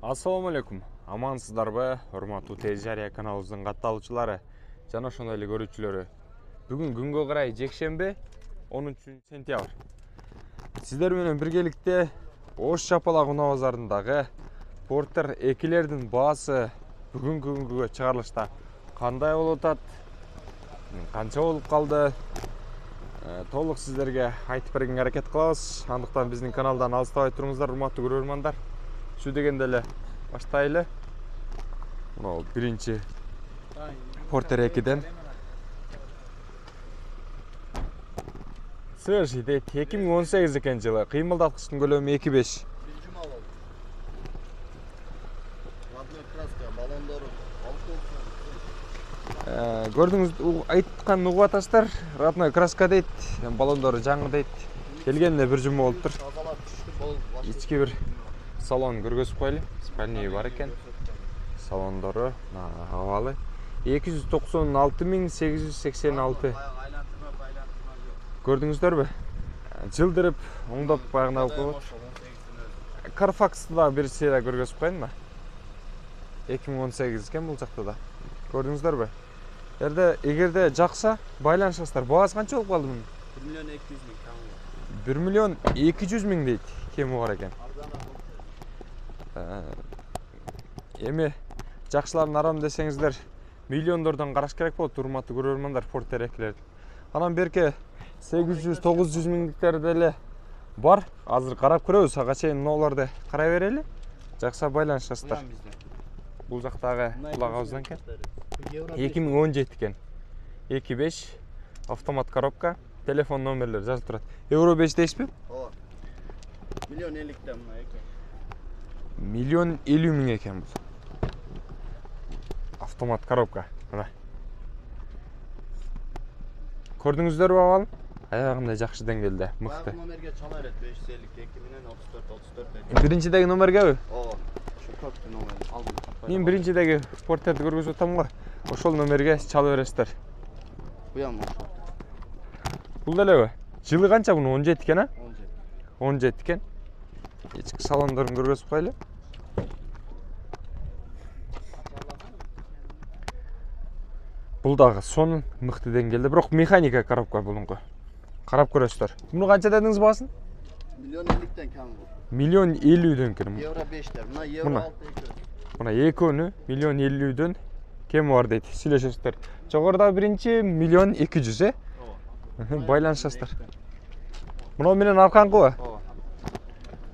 Assalamu алейкум. Амансыздарбы, урматтуу Тез Жария каналыбыздын катталуучулары жана ошондой эле көрүүчүлөрү. Бүгүн күнгө карай жекшемби 13-сентябрь. Сиздер менен биргеликте Ош Жапалак унаа базарындагы Портер 2лердин баасы бүгүнкү күнгө чыгарылышта кандай болуп атат, канча болуп калды, толук сиздерге айтып бергенге аракет кылабыз. Андыктан биздин каналдан алыстабай туруңуздар, урматтуу көрөрмандар. Şu degende эле баштайлы. Мына биринчи Портер 2ден. Свежий дейт. 2018 экен жылы. Кыймылдаткычтын көлөмү 2.5. Көрдүңүз, айткан угуп атасыздар. Родной краска дейт. Балондору жаңы дейт. Келгенде бир жума болуптур. Ички бир салон көргөзүп коелу. Спальный бар экен. Салондору абалы 296.886. Көрдүңүздөрбү? Жылдырып, оңдоп багына коет. Carfax'ты да бир серия көргөзүп коеюнбу? 2018 экен бул жакта да. Көрдүңүздөрбү? Эгерде жакса, байланышасыздар. Баасы канча болуп калды мунун? 1.200.000 дейт. Кеми бар экен. Эми жакшыларын арам десеңиздер, миллиондордон караш керек болот, урматтуу көрөрмандар, Портер 2лер. Анан берке 800-900 миңдиктер деле бар. Азыр карап көрөбүз, ага чейин ноолорду карай берели. Жакса байланышасыздар. Бул жактагы кулагыбыздан экен. 2017 экен. 2.5 автомат коробка, телефон номерлери жазылып турат. Euro 5 дейсизби? Ооба. 1.50 мына экен. 1.50 экен бул. Автомат коробка. Мына. Көрдүңүздөрбү абал? Аягында жакшы деңгээлде, мыкты. Номерге чала берет 552 менен 34. Биринчидеги номергеби? Ооба. Ошо көптү номер алдым. Мен биринчидеги Портерди көргөзүп атам го. Ошол номерге чала бересиздер. Буям ошо. Бул делеби? Жылы канча буну? 17 экен, а? 17. 17 экен. Ички салондорун көргөзүп коелу. Бул дагы сонун мыкты деңгээлде, бирок механика коробка булунку. Карап көрөсүздөр. Муну канча дедиңиз баасын? 1.50 кем бул. 1.50 экен. Euro 5'тер. Мына Euro 6 экен. Мына экөөнү 1.50 кеми бар дейт. Сүйлөшөсүздөр. Жогоруда биринчи 1.200, Ооба. Байланышасыздар. Мына менен арканкыбы? Ооба.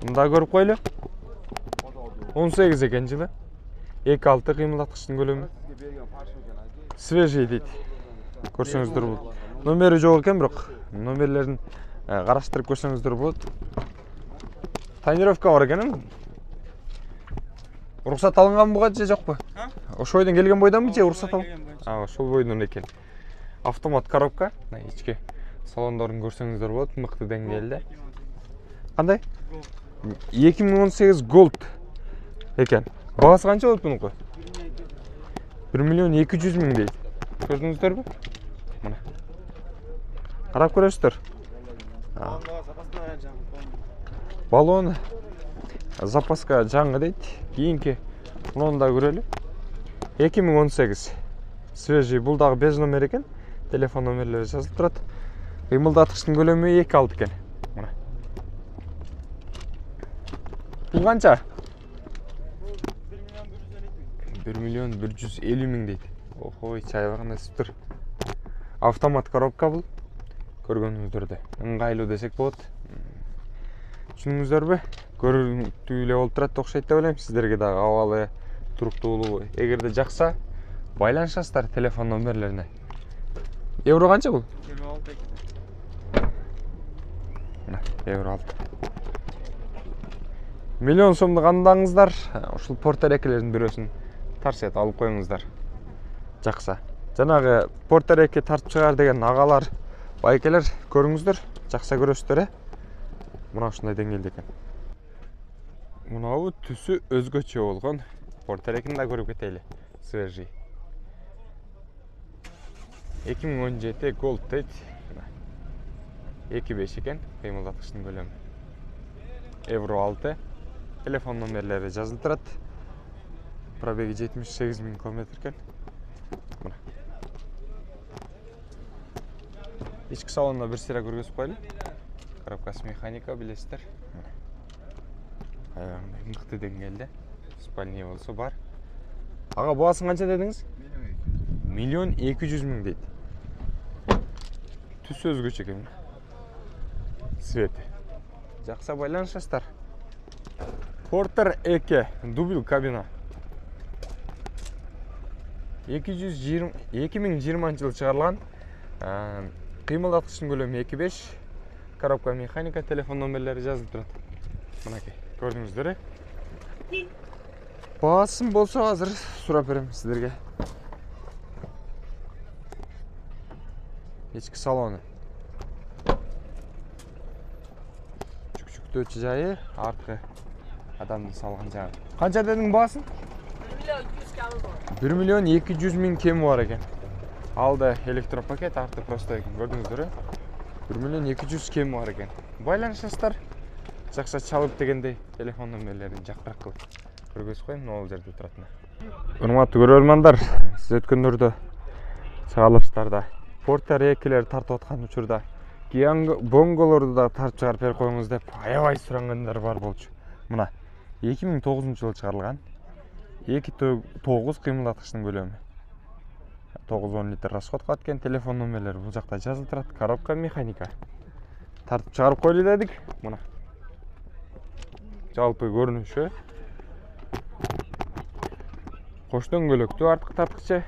Мында көрүп коелу. 18 экен жылы. 2.6 кыймылдаткычтын көлөмү. Свежий дейт. Көрсөңүздөр бул. Номери жок экен, бирок номерлерин караштырып көрсөңүздөр болот. Тонировка бар экен. Уруксат алынган буга же жокпу? Ошол бойдон келген бойдонбу же уруксат алынган? Ошол бойдон экен. Автомат коробка, ички салондорун көрсөңүздөр болот, мыкты деңгээлде. Кандай? 2018 Gold экен. Баасы канча болот мунун? 1.200.000 дейт. Көрдүңүздөрбү? Мына. Карап көрөсүздөр. Балон запаска жаңы дейт. Кийинки муну да көрөлү. 2018 свежий, бул дагы без номер экен. Телефон номерлери жазылып турат. Кыймылдаткычтын көлөмү 2.6 экен. Мына. Бул канча? 1.150.000 дейт. Охой, чайбагында сүптүр. Автомат коробка бул. Көргөнүңүздөрдө ыңгайлуу десек болот. Түшүнүңүздөрбү? Көрүнүктүү эле болуп турат окшойт деп ойлойм. Сиздерге дагы абалы, туруктуулугу эгерде жакса, байланышасыздар телефон номерлерине. Евро канча бул? Euro 6 экен. Мына, Euro 6. Миллион сомдук андаңыздар, ушул Портер 2лердин бирөөсүн тарсет алып коюңуздар. Жакса. Жанагы Портер 2 тартып чыгар деген агалар, байкелер көрүңүздөр, жакса көрөсүздөр. Мына ушундай деңгээлде экен. Мынабу түсү өзгөчө болгон Портер 2-ни да көрүп кетели. Свежий. 2017 Gold дейт. 2.5 экен, кыймылдаткычтын көлөмү. Euro 6. Telefon номерлери жазылып турат. Пробеги 78.000 км екен. Мына. Ички салонуна бир сыйра көргөзүп коелу. Коробкасы механика, билесиздер. Аягында мыкты деңгээлде. Спальня болсо бар. Ага, баасын канча дедиңиз? 1.200.000 дейт. Түсү өзгөчө экен. Цвети. Жакса байланышасыздар. Porter 2 дубл кабина. 2020 жылы чыгарылган. Кыймылдаткычтын көлөмү 2.5. Коробка механика, телефон номерлери жазылып турат. Мынакей, көрдүңүздөр. Баасын болсо азыр сурап берем сиздерге. Ички салону. Жүкчүктөөчү жайы, арткы адамдын салган жагы. Канча дедиң баасын? 1.200.000 кеми бар экен. Алды электропакет, арты просто экен. Көрдүңүздөр. 1.200.000 кеми бар экен. Байланышасыздар. Жакса чалып дегендей телефон номерлерин жакыраак кылып көргөзүп коеюн, могул жерде турат. Урматтуу көрөрмандар, сиз өткөндөрдө чыгарылыштарда Porter 2-лер тартып аткан учурда Kia Bongo'лорду да тартып чыгарып берип коюңуз деп аябай сурангандар бар болчу. Мына 2009 жылы чыгарылган 2.9 кыймылдаткычтын көлөмү. 9-10 литр расход кылат экен. Телефон номерлери бул жакта жазылып турат. Коробка механика. Тартып чыгарып койлу дедик. Мына. Жалпы көрүнүшү. Кош дөңгөлөктүү арткы тарткычы.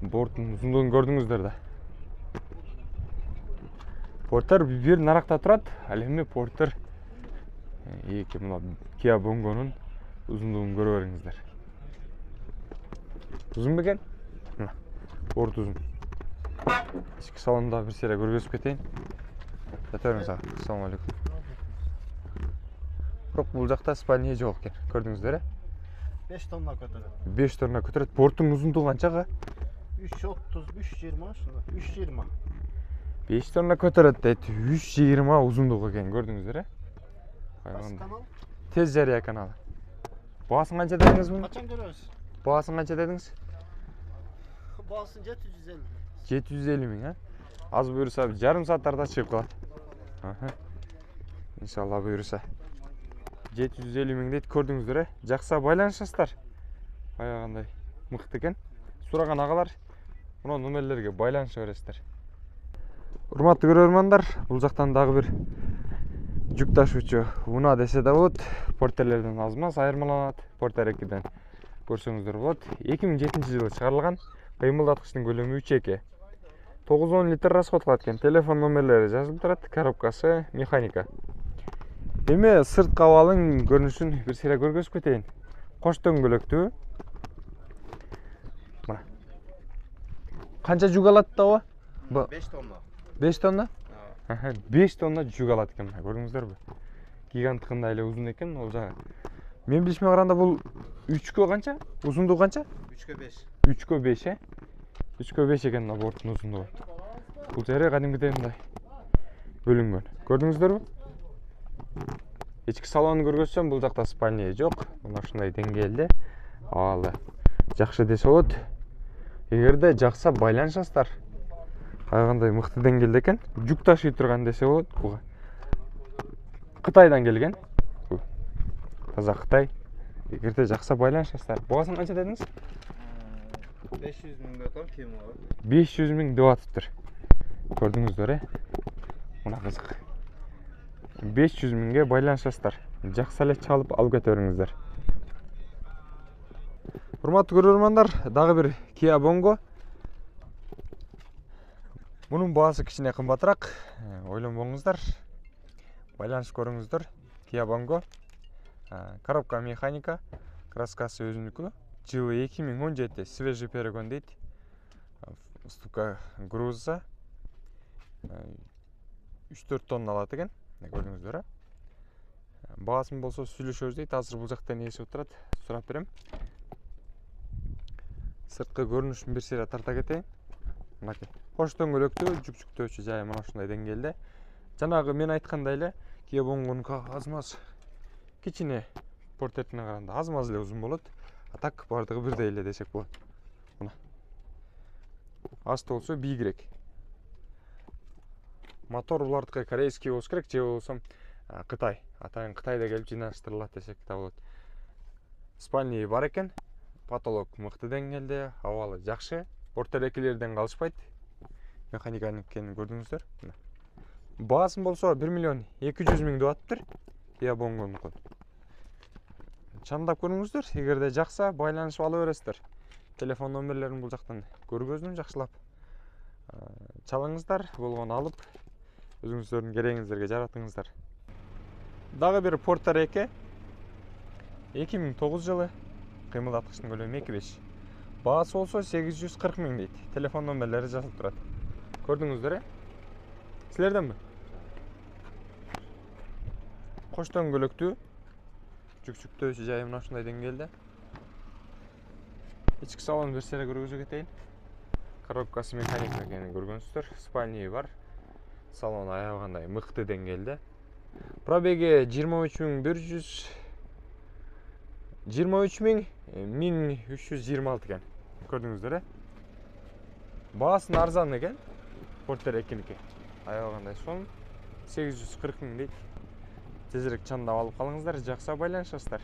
Борттун узундугун көрдүңүздөр да. Porter бир наракта турат. Ал эми Porter 2 мына Kia Bongo'нун узундугун көрө бериңиздер. Узун бекен? Мына. Борт узун. Ички салонда бир сыйра көргөзүп кетейин. Жата бериңиз ага. Ассалому алейкум. Бирок бул жакта спальня жок экен. Көрдүңүздөр. 5 тонна көтөрөт. 5 тонна көтөрөт. Борттун узундугу канчага? 3.30, 3.20 ушундай. 3.20. 5 тонна көтөрөт дейт. 3.20 узундугу экен. Көрдүңүздөр. Канал? Тез жарыя каналы. Баасын канча дедиңиз муну? Качан көрөбүз? Баасын канча дедиңиз? Баасын 750. 750 миң, а? Аз буюрса жарым сааттарда чыгып калат. Иншалла буюрса. 750 миң дейт, көрдүңүздөр, жакса байланышасыздар. Аягандай мыкты экен. Сураган агалар мына номерлерге байланыша бересиздер. Урматтуу көрөрмандар, бул жактан дагы бир жүк ташуучу унаа десе да болот. Porter'лерден аз-маз айырмаланат. Porter 2-ден көрсөңүздөр болот. 2007 жылы чыгарылган. Кыймылдаткычтын көлөмү 3.2. 9-10 литр расход кылат экен. Телефон номерлери жазылып турат. Коробкасы механика. Эми сырт кабалын көрүнүшүн бир сыйра көргөзүп кетейин. Кош дөңгөлөктүү. Мына. Канча жүк алат да бу? 5 тонна. 5 тонна? 5 тонна жүк алат экен. Көрдүңүздөрбү? Гиганттыкындай эле узун экен ол жагы. Мен билишиме караганда бул 3кө канча? Узундугу канча? 3кө 5. 3кө 5, 3кө 5 экен мына борттун узундугу. Бул жери кадимкидей мындай бөлүнгөн. Көрдүңүздөрбү? Ички салонун көргөзсөм, бул жакта спальня жок. Мына ушундай деңгээлде абалы жакшы десе болот. Эгерде жакса байланышасыздар. Кайгандай мыкты деңгээлде экен. Жүк ташый турган десе болот. Буга Кытайдан келген. Таза Кытай. Эгерде жакса байланышасыздар. Баасын канча дедиңиз? 500 миңге отам кеми бар. 500 миң деп атыптыр. Көрдүңүздөр, мына кызык. 500 миңге байланышасыздар. Жакса эле чалып алып кете бериңиздер. Урматтуу көрөрмандар, дагы бир Kia Bongo. Мунун баасы кичине кымбатыраак. Ойлонбоңуздар. Байланышып көрүңүздөр. Kia Bongo. Коробка механика, краскасы өзүнүкү. Жылы 2017, свежий перегон дейт. Ступка груза 3-4 тонна алат экен. Көрдүңүздөр. Баасын болсо сүйлөшөбүз дейт. Азыр бул жактан ээси отурат. Сурап берем. Сырткы көрүнүшүн бир сыйра тарта кетейин. Мынакей. Кош дөңгөлөктүү, жүк-жүктөөчү жайы мына ушундай деңгээлде. Жанагы мен айткандай эле Kia Bongo'нун аз-маз кичине Porter'ден караганда аз-маз эле узун болот. А так бардыгы бирдей эле десек болот. Мына. Асты болсо бийигирээк. Мотор булардыкы корейский болсо керек, же болбосо Кытай. Атайын Кытайда келип жыйнаштырылат десек да болот. Спальни бар экен. Потолок мыкты деңгээлде, абалы жакшы. Орторекилерден калышпайт. Механиканын экенин көрдүңүздөр. Мына. Баасын болсо 1 миллион 200 миң деп атыптыр. Ябонгондуку. Чамдап көрүңүздөр. Эгерде жакса, байланышып ала бересиздер. Телефон номерлерин бул жактан көргөздүм жакшылап. Чалыңыздар, болгону алып, өзүңүздөрдүн керегиңиздерге жаратыңыздар. Дагы бир Порто-Реке 2009 жылы, кыймылдаткычтын көлөмү 2.5. Баасы болсо 840 миң дейт. Телефон номерлери жазылып турат. Көрдүңүздөр, Силерденби? Кош дөңгөлөктүү, жүкчүктөөсү жайы мына ушундай деңгээлде. Ички салон бир сере көргөзө кетейин. Коробкасы механик экенин көргөнсүздөр. Спальни бар. Салон аябагандай мыкты деңгээлде. Пробеги 23.326 экен. Көрдүңүздөр, Баасын арзан экен. Порто-Рекеники. Аябагандай сом 840 миң дейт. Тезирээк чандап алып калыңыздар, жакса байланышасыздар.